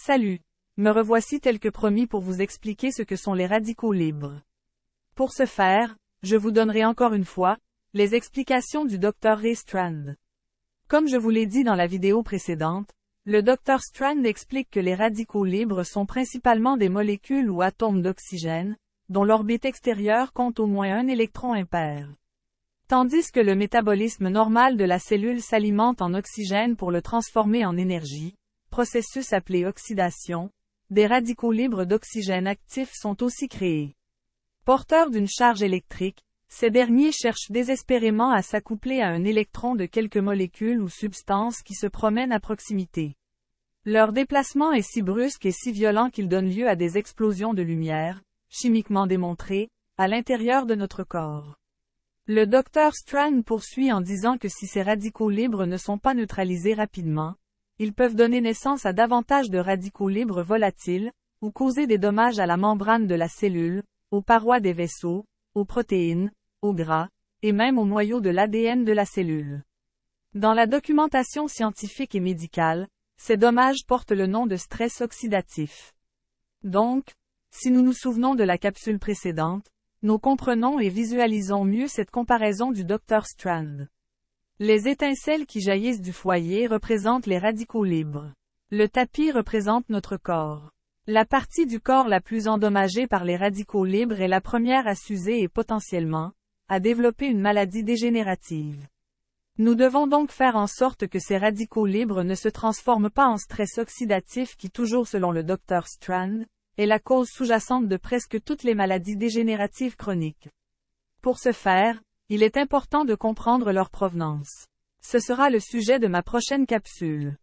Salut! Me revoici tel que promis pour vous expliquer ce que sont les radicaux libres. Pour ce faire, je vous donnerai encore une fois, les explications du Dr. Ray Strand. Comme je vous l'ai dit dans la vidéo précédente, le Dr. Strand explique que les radicaux libres sont principalement des molécules ou atomes d'oxygène, dont l'orbite extérieure compte au moins un électron impair. Tandis que le métabolisme normal de la cellule s'alimente en oxygène pour le transformer en énergie, processus appelé oxydation, des radicaux libres d'oxygène actifs sont aussi créés. Porteurs d'une charge électrique, ces derniers cherchent désespérément à s'accoupler à un électron de quelque molécule ou substance qui se promène à proximité. Leur déplacement est si brusque et si violent qu'il donne lieu à des explosions de lumière, chimiquement démontrées, à l'intérieur de notre corps. Le Dr. Strand poursuit en disant que si ces radicaux libres ne sont pas neutralisés rapidement, ils peuvent donner naissance à davantage de radicaux libres volatiles, ou causer des dommages à la membrane de la cellule, aux parois des vaisseaux, aux protéines, aux gras, et même au noyau de l'ADN de la cellule. Dans la documentation scientifique et médicale, ces dommages portent le nom de stress oxydatif. Donc, si nous nous souvenons de la capsule précédente, nous comprenons et visualisons mieux cette comparaison du Dr. Strand. Les étincelles qui jaillissent du foyer représentent les radicaux libres. Le tapis représente notre corps. La partie du corps la plus endommagée par les radicaux libres est la première à s'user et potentiellement, à développer une maladie dégénérative. Nous devons donc faire en sorte que ces radicaux libres ne se transforment pas en stress oxydatif qui, toujours selon le Dr. Strand, est la cause sous-jacente de presque toutes les maladies dégénératives chroniques. Pour ce faire, il est important de comprendre leur provenance. Ce sera le sujet de ma prochaine capsule.